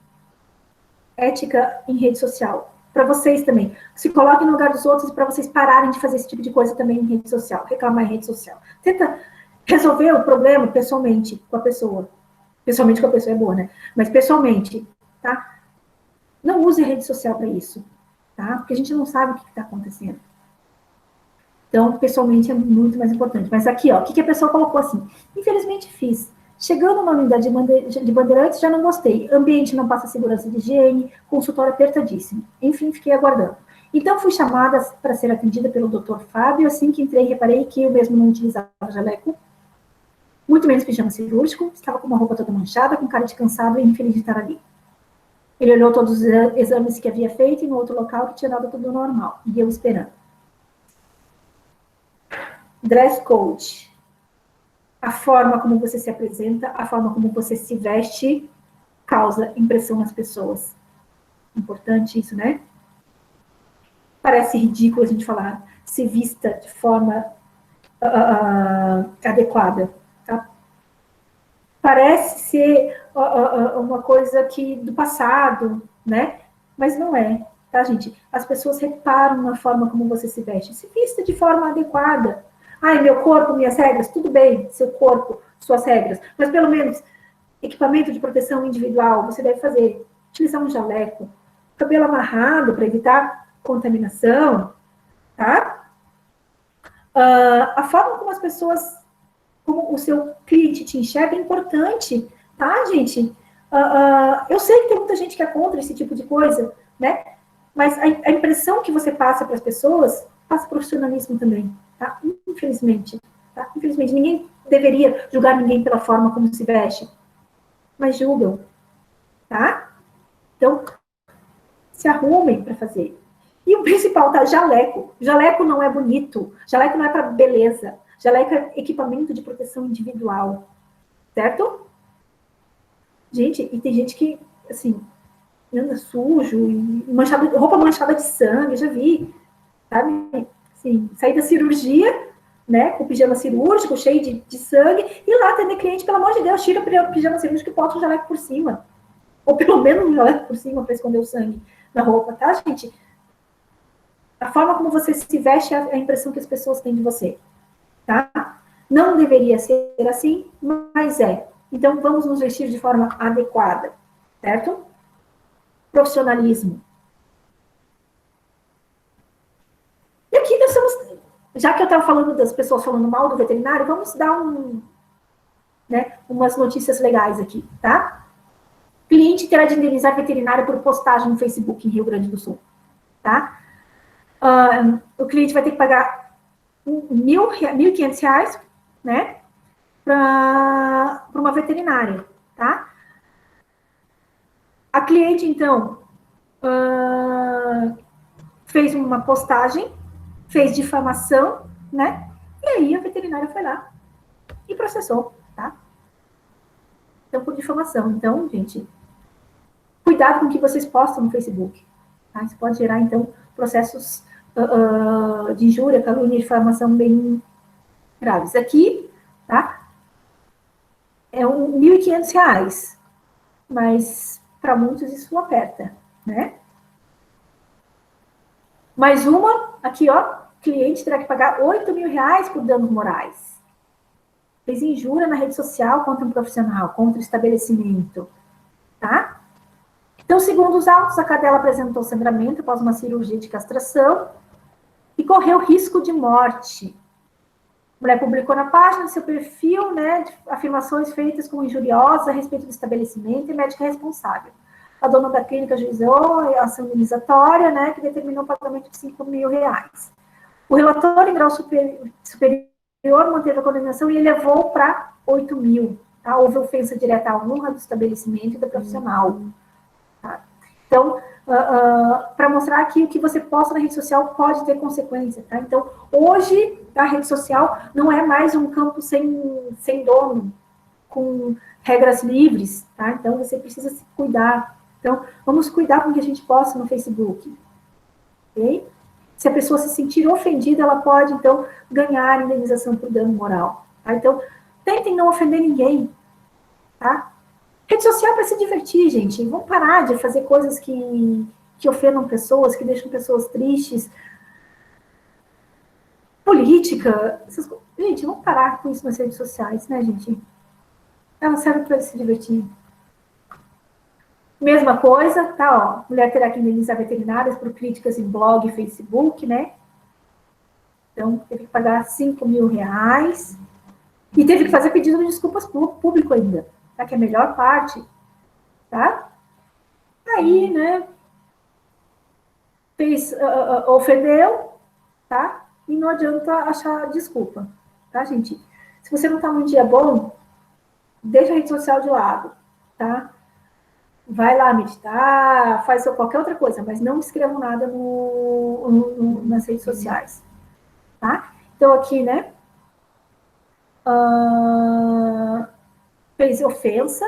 ética em rede social. Para vocês também. Se coloquem no lugar dos outros para vocês pararem de fazer esse tipo de coisa também em rede social, reclamar em rede social. Tenta resolver o problema pessoalmente com a pessoa. Pessoalmente com a pessoa é boa, né? Mas pessoalmente, tá? Não use rede social para isso, tá? Porque a gente não sabe o que está acontecendo. Então, pessoalmente é muito mais importante. Mas aqui, ó, o que a pessoa colocou assim? Infelizmente fiz. Chegando na unidade de Bandeirantes, já não gostei. Ambiente não passa segurança de higiene, consultório apertadíssimo. Enfim, fiquei aguardando. Então, fui chamada para ser atendida pelo Dr. Fábio. Assim que entrei, reparei que eu mesmo não utilizava jaleco, muito menos pijama cirúrgico. Estava com uma roupa toda manchada, com cara de cansado e infeliz de estar ali. Ele olhou todos os exames que havia feito e no outro local que tinha dado tudo normal. E eu esperando. Dress code. A forma como você se apresenta, a forma como você se veste, causa impressão nas pessoas. Importante isso, né? Parece ridículo a gente falar se vista de forma adequada. Tá? Parece ser uma coisa que do passado, né? Mas não é, tá, gente? As pessoas reparam na forma como você se veste. Se vista de forma adequada. Ai, meu corpo, minhas regras, tudo bem, seu corpo, suas regras. Mas pelo menos equipamento de proteção individual, você deve fazer. Utilizar um jaleco, cabelo amarrado para evitar contaminação, tá? A forma como as pessoas, como o seu cliente te enxerga é importante, tá, gente? Eu sei que tem muita gente que é contra esse tipo de coisa, né? Mas a impressão que você passa para as pessoas passa profissionalismo também, tá? Infelizmente, tá? Infelizmente, ninguém deveria julgar ninguém pela forma como se veste, mas julgam, tá? Então, se arrumem para fazer. E o principal, tá? Jaleco. Jaleco não é bonito. Jaleco não é para beleza. Jaleco é equipamento de proteção individual. Certo? Gente, e tem gente que, assim, anda sujo, e manchado, roupa manchada de sangue, já vi. Sabe? Assim, sair da cirurgia, né? Com pijama cirúrgico, cheio de sangue, e lá atender cliente, pelo amor de Deus, tira o pijama cirúrgico e bota o jaleco por cima. Ou pelo menos um jaleco por cima para esconder o sangue na roupa, tá, gente? A forma como você se veste é a impressão que as pessoas têm de você, tá? Não deveria ser assim, mas é. Então, vamos nos vestir de forma adequada, certo? Profissionalismo. E aqui nós estamos, já que eu estava falando das pessoas falando mal do veterinário, vamos dar umas notícias legais aqui, tá? Cliente terá de indenizar veterinário por postagem no Facebook em Rio Grande do Sul, tá? O cliente vai ter que pagar R$ 1.500, né? Para uma veterinária, tá? A cliente, então, fez uma postagem, fez difamação, né? E aí a veterinária foi lá e processou, tá? Então, por difamação. Então, gente, cuidado com o que vocês postam no Facebook. Tá? Isso pode gerar, então, processos de injúria, calúnia e difamação bem graves. Aqui, tá? É R$ 1.500, mas para muitos isso aperta, né? Mais uma, aqui, ó, cliente terá que pagar R$ 8.000 por danos morais. Fez injúria na rede social contra um profissional, contra o estabelecimento, tá? Então, segundo os autos, a cadela apresentou sangramento após uma cirurgia de castração e correu risco de morte. A mulher publicou na página do seu perfil, né, afirmações feitas como injuriosas a respeito do estabelecimento e médica responsável. A dona da clínica ajuizou a ação indenizatória, né, que determinou o pagamento de R$ 5.000. O relator, em grau superior, manteve a condenação e elevou para 8 mil. Tá? Houve ofensa direta à honra do estabelecimento e do profissional. Tá? Então, para mostrar que o que você posta na rede social pode ter consequência. Tá? Então, hoje, a rede social não é mais um campo sem dono, com regras livres. Tá? Então, você precisa se cuidar. Então, vamos cuidar com o que a gente posta no Facebook. Ok? Se a pessoa se sentir ofendida, ela pode, então, ganhar indenização por dano moral. Tá? Então, tentem não ofender ninguém. Tá? Rede social é para se divertir, gente. Vamos parar de fazer coisas que ofendam pessoas, que deixam pessoas tristes. Política. Gente, vamos parar com isso nas redes sociais, né, gente? Ela serve para se divertir. Mesma coisa, tá, ó. Mulher terá que indenizar veterinárias por críticas em blog e Facebook, né? Então, teve que pagar R$ 5.000. E teve que fazer pedido de desculpas público ainda, tá? Que é a melhor parte, tá? Aí, né? Ofendeu, tá? E não adianta achar desculpa, tá, gente? Se você não tá num dia bom, deixa a rede social de lado, tá? Vai lá meditar, faz qualquer outra coisa, mas não escrevam nada nas redes sociais, tá? Então, aqui, né? Fez ofensa,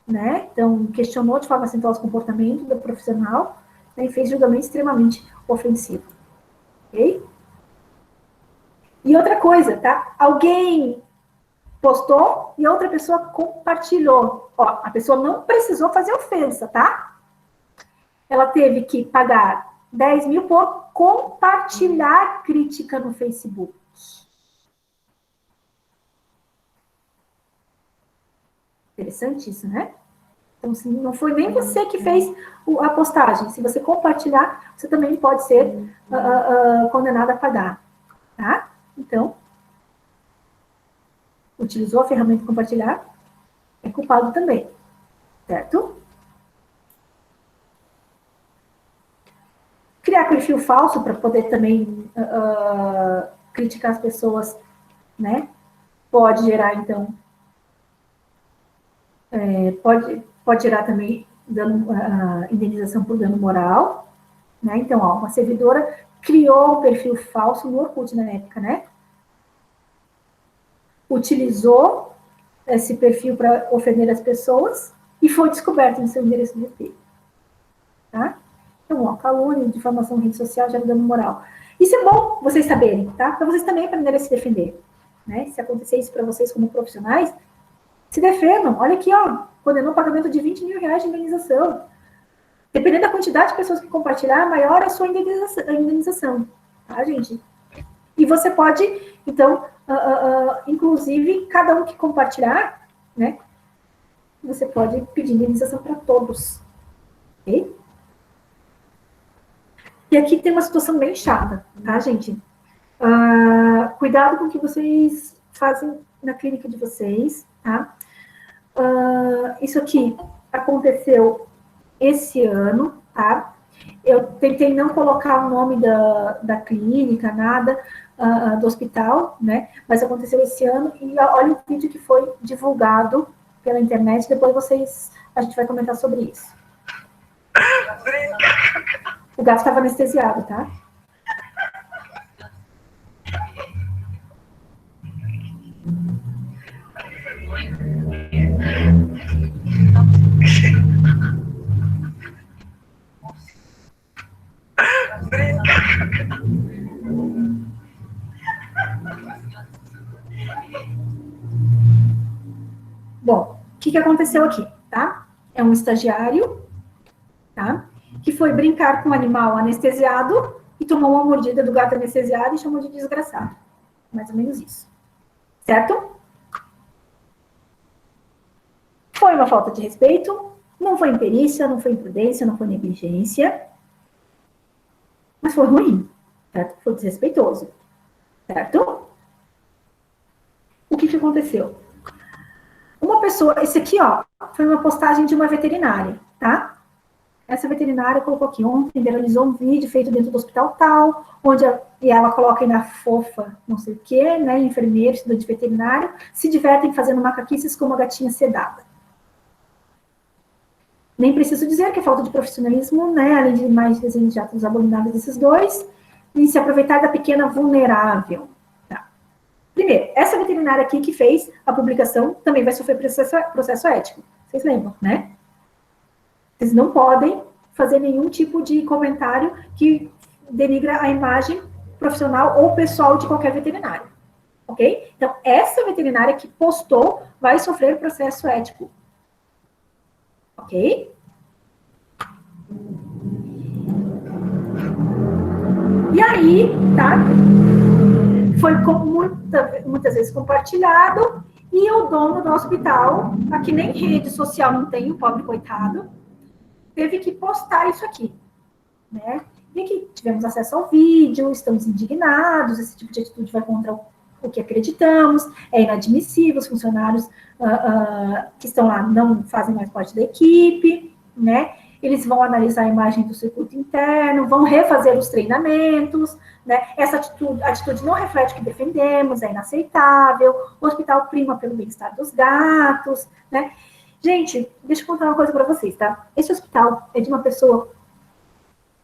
né? Então, questionou de forma acentuosa o comportamento do profissional, né? E fez julgamento extremamente ofensivo, ok? E outra coisa, tá? Alguém postou e outra pessoa compartilhou. Ó, a pessoa não precisou fazer ofensa, tá? Ela teve que pagar 10 mil por compartilhar crítica no Facebook. Interessante isso, né? Então, se não foi nem você que fez a postagem, se você compartilhar, você também pode ser condenado a pagar, tá? Então, utilizou a ferramenta compartilhar, é culpado também, certo? Criar perfil falso para poder também criticar as pessoas, né? Pode gerar, então, pode gerar também indenização por dano moral, né? Então, ó, uma servidora criou um perfil falso no Orkut na época, né? Utilizou esse perfil para ofender as pessoas e foi descoberto no seu endereço de IP. Tá? Então, ó, calúnia, difamação em rede social, gera dano moral. Isso é bom vocês saberem, tá? Para vocês também aprenderem a se defender. Né? Se acontecer isso para vocês como profissionais, se defendam. Olha aqui, ó, condenou o pagamento de R$ 20.000 de indenização. Dependendo da quantidade de pessoas que compartilhar, maior a sua indenização. Tá, gente? E você pode, então, inclusive, cada um que compartilhar, né? Você pode pedir indenização para todos. Ok? E aqui tem uma situação bem chata, tá, gente? Cuidado com o que vocês fazem na clínica de vocês, tá? Isso aqui aconteceu esse ano, tá? Eu tentei não colocar o nome da clínica, nada, do hospital, né? Mas aconteceu esse ano e olha o vídeo que foi divulgado pela internet. Depois a gente vai comentar sobre isso. O gato estava anestesiado, tá? Bom, o que aconteceu aqui, tá? É um estagiário, tá? Que foi brincar com um animal anestesiado e tomou uma mordida do gato anestesiado e chamou de desgraçado. Mais ou menos isso. Certo? Foi uma falta de respeito, não foi imperícia, não foi imprudência, não foi negligência, mas foi ruim, certo? Foi desrespeitoso, certo? O que aconteceu? Uma pessoa, esse aqui, ó, foi uma postagem de uma veterinária, tá? Essa veterinária colocou aqui ontem, viralizou um vídeo feito dentro do hospital tal, onde e ela coloca aí na fofa, não sei o quê, né, enfermeiro, estudante veterinário, se divertem fazendo macaquices com uma gatinha sedada. Nem preciso dizer que é falta de profissionalismo, né, além de mais desenhos de atos abomináveis desses dois, e se aproveitar da pequena vulnerável. Tá. Primeiro, essa veterinária aqui que fez a publicação também vai sofrer processo ético. Vocês lembram, né? Vocês não podem fazer nenhum tipo de comentário que denigra a imagem profissional ou pessoal de qualquer veterinário. Ok? Então, essa veterinária que postou vai sofrer processo ético. Ok? E aí, tá? Foi muitas vezes compartilhado, e o dono do hospital, aqui nem rede social não tem, o pobre coitado, teve que postar isso aqui, né? E aqui tivemos acesso ao vídeo, estamos indignados, esse tipo de atitude vai contra o que acreditamos, é inadmissível, os funcionários que estão lá não fazem mais parte da equipe, né? Eles vão analisar a imagem do circuito interno, vão refazer os treinamentos, né? Essa atitude não reflete o que defendemos, é inaceitável, o hospital prima pelo bem-estar dos gatos, né? Gente, deixa eu contar uma coisa para vocês, tá? Esse hospital é de uma pessoa,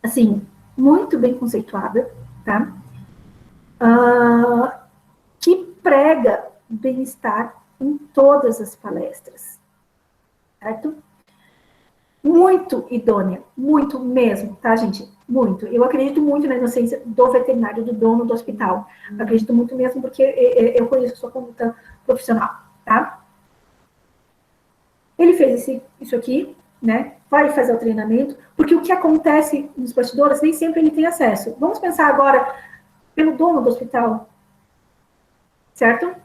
assim, muito bem conceituada, tá? Que prega bem-estar em todas as palestras, certo? Muito idônea, muito mesmo, tá, gente? Muito. Eu acredito muito na inocência do veterinário, do dono do hospital. Acredito muito mesmo, porque eu conheço a sua conduta profissional, tá? Ele fez isso aqui, né? Vai fazer o treinamento, porque o que acontece nos bastidores, nem sempre ele tem acesso. Vamos pensar agora pelo dono do hospital, certo?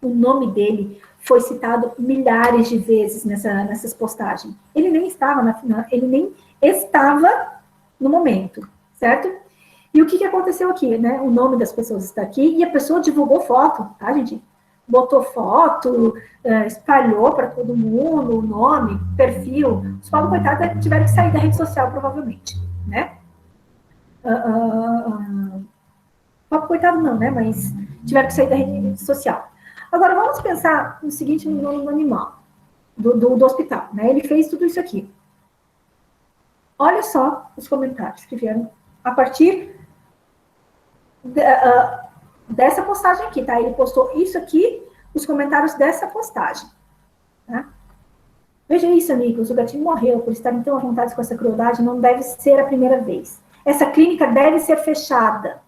O nome dele foi citado milhares de vezes nessas postagens. Ele nem estava ele nem estava no momento, certo? E o que aconteceu aqui, né? O nome das pessoas está aqui e a pessoa divulgou foto, tá, gente? Botou foto, espalhou para todo mundo o nome, perfil. Os pobres coitados tiveram que sair da rede social, provavelmente, né? Pobre coitado não, né? Mas tiveram que sair da rede social. Agora, vamos pensar no seguinte, no animal, do hospital, né? Ele fez tudo isso aqui. Olha só os comentários que vieram a partir dessa postagem aqui, tá? Ele postou isso aqui, os comentários dessa postagem, tá? Veja isso, amigos, o gatinho morreu por estar tão à vontade com essa crueldade, não deve ser a primeira vez. Essa clínica deve ser fechada.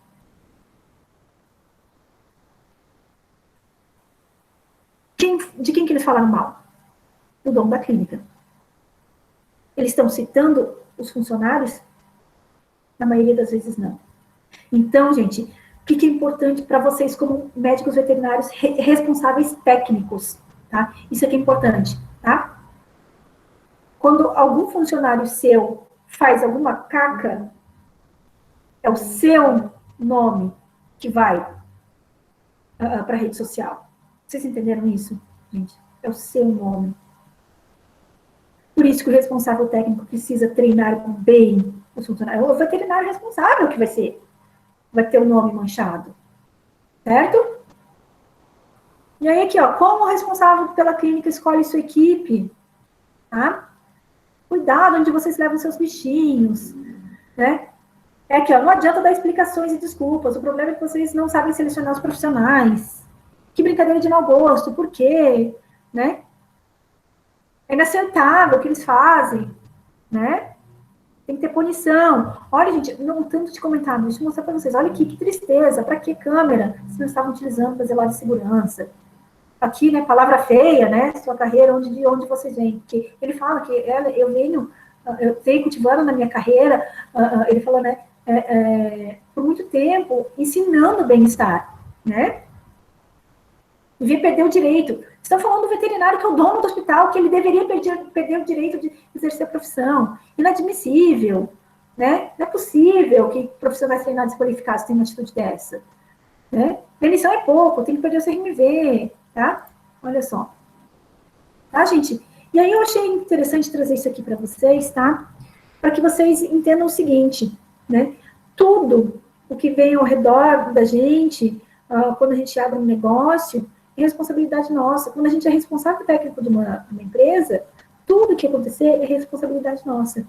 De quem que eles falaram mal? Do dono da clínica. Eles estão citando os funcionários? Na maioria das vezes, não. Então, gente, o que é importante para vocês como médicos veterinários responsáveis técnicos, tá? Isso aqui é importante, tá? Quando algum funcionário seu faz alguma caca, é o seu nome que vai para a rede social. Vocês entenderam isso, gente? É o seu nome. Por isso que o responsável técnico precisa treinar bem os funcionários. O veterinário responsável que vai ter o nome manchado. Certo? E aí aqui, ó, como o responsável pela clínica escolhe sua equipe, tá? Cuidado onde vocês levam seus bichinhos, né? É aqui, ó, não adianta dar explicações e desculpas, o problema é que vocês não sabem selecionar os profissionais. Que brincadeira de mau gosto, por quê? Né? É inaceitável o que eles fazem, né? Tem que ter punição. Olha, gente, não tanto de comentário, deixa eu mostrar para vocês. Olha aqui, que tristeza, para que câmera se não estavam utilizando para zelar de segurança? aqui, né, palavra feia, né, sua carreira, de onde você vem. Porque ele fala que eu venho cultivando na minha carreira, ele falou, né, por muito tempo, ensinando bem-estar, né? Devia perder o direito. Estão falando do veterinário, que é o dono do hospital, que ele deveria perder o direito de exercer a profissão. Inadmissível, né? Não é possível que profissionais treinados e qualificados tenham uma atitude dessa. Né? Demissão é pouco, tem que perder o CRMV, tá? Olha só. Tá, gente? E aí eu achei interessante trazer isso aqui para vocês, tá? Para que vocês entendam o seguinte, né? Tudo o que vem ao redor da gente, quando a gente abre um negócio, é responsabilidade nossa. Quando a gente é responsável técnico de uma empresa, tudo que acontecer é responsabilidade nossa.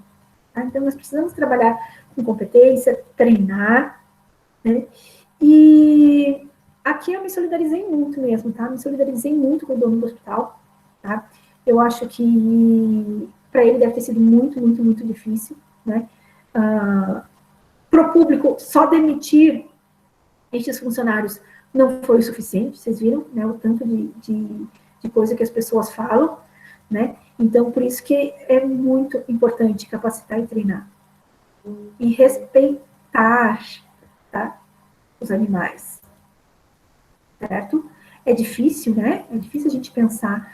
Tá? Então, nós precisamos trabalhar com competência, treinar, né? E aqui eu me solidarizei muito mesmo, tá? Me solidarizei muito com o dono do hospital, tá? Eu acho que para ele deve ter sido muito, muito, muito difícil, né? Para o público, só demitir estes funcionários não foi o suficiente, vocês viram, né? O tanto de coisa que as pessoas falam, né? Então, por isso que é muito importante capacitar e treinar. E respeitar, tá? Os animais, certo? É difícil, né? É difícil a gente pensar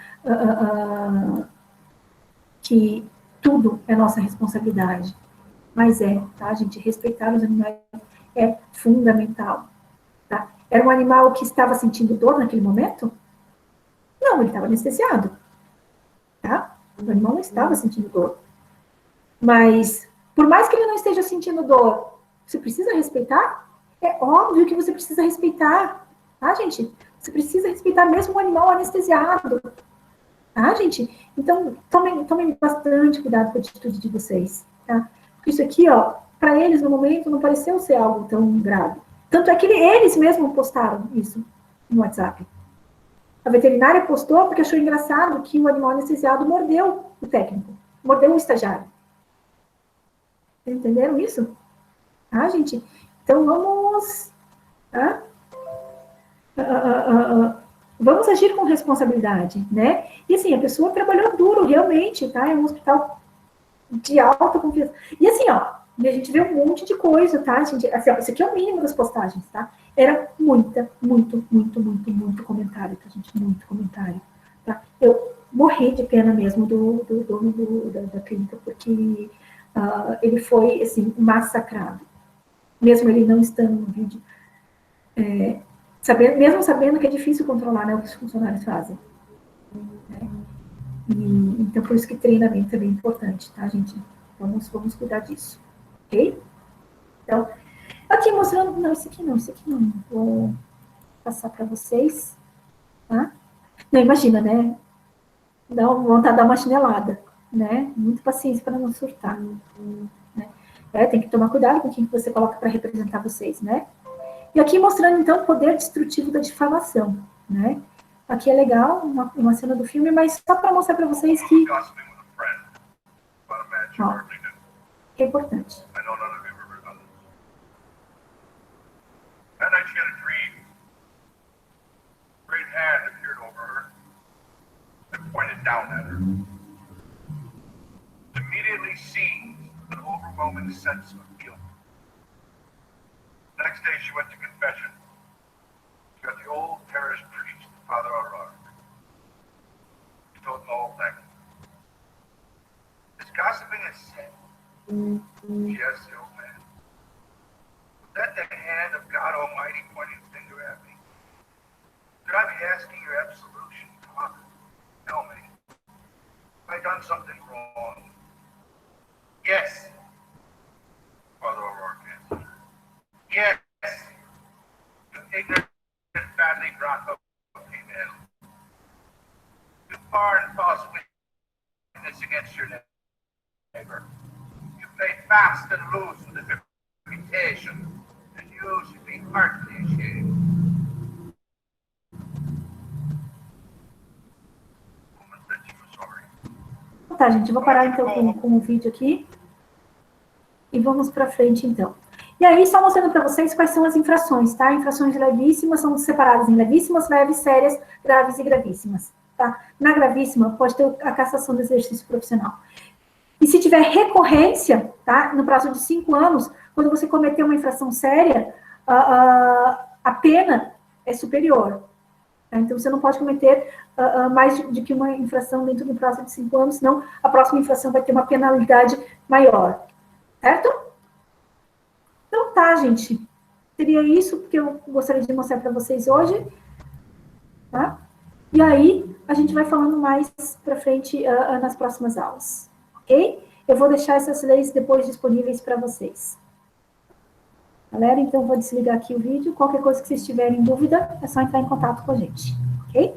que tudo é nossa responsabilidade. Mas tá, gente? Respeitar os animais é fundamental, tá? Era um animal que estava sentindo dor naquele momento? Não, ele estava anestesiado, tá? O animal não estava sentindo dor. Mas, por mais que ele não esteja sentindo dor, você precisa respeitar? É óbvio que você precisa respeitar, tá, gente? Você precisa respeitar mesmo o animal anestesiado, tá, gente? Então, tomem bastante cuidado com a atitude de vocês, tá? Porque isso aqui, ó, para eles, no momento, não pareceu ser algo tão grave. Tanto é que eles mesmos postaram isso no WhatsApp. A veterinária postou porque achou engraçado que o animal anestesiado mordeu o técnico, mordeu o estagiário. Entenderam isso? Tá, gente? Então, vamos... Tá? Vamos agir com responsabilidade, né? E assim, a pessoa trabalhou duro, realmente, tá? É um hospital de alta confiança. E assim, ó, a gente vê um monte de coisa, tá, gente? Assim, ó, isso aqui é o mínimo das postagens, tá? Era muito comentário, tá, gente? Muito comentário, tá? Eu morri de pena mesmo do dono da clínica, porque ele foi, assim, massacrado. Mesmo ele não estando no vídeo. Mesmo sabendo que é difícil controlar, né, o que os funcionários fazem. Né? Então, por isso que treinamento é bem importante, tá, gente? Vamos cuidar disso, ok? Então, aqui mostrando... Não, isso aqui não. Vou passar para vocês, tá? Não, imagina, né? Dá vontade de dar uma chinelada, né? Muita paciência para não surtar. Né? Tem que tomar cuidado com quem você coloca para representar vocês, né? E aqui mostrando, então, o poder destrutivo da difamação, né? Aqui é legal, uma cena do filme, mas só para mostrar para vocês que... Ó, que é importante. Pointed down at her. Immediately seized an overwhelming sense of guilt. The next day she went to confession. She got the old parish priest, Father O'Rourke. She told him the whole thing. Is gossiping a sin? Yes, old man. Was that the hand of God Almighty pointing the finger at me? Could I be asking your absolution, Father? Tell me. Have I done something wrong? Yes. Father O'Rourke answered. Yes. You ignorant and badly brought up female. You bar and false witness against your neighbor. You play fast and loose with his reputation, and you should be heartily ashamed. Tá, gente, eu vou parar então com o vídeo aqui e vamos para frente então. E aí, só mostrando para vocês quais são as infrações, tá? Infrações levíssimas são separadas em levíssimas, leves, sérias, graves e gravíssimas, tá? Na gravíssima, pode ter a cassação do exercício profissional. E se tiver recorrência, tá? No prazo de 5 anos, quando você cometer uma infração séria, a pena é superior. Tá? Então, você não pode cometer mais de que uma infração dentro do prazo de 5 anos, senão a próxima infração vai ter uma penalidade maior. Certo? Então, tá, gente. Seria isso que eu gostaria de mostrar para vocês hoje. Tá? E aí, a gente vai falando mais para frente nas próximas aulas. Ok? Eu vou deixar essas leis depois disponíveis para vocês. Galera, então, vou desligar aqui o vídeo. Qualquer coisa que vocês tiverem dúvida, é só entrar em contato com a gente. Ok?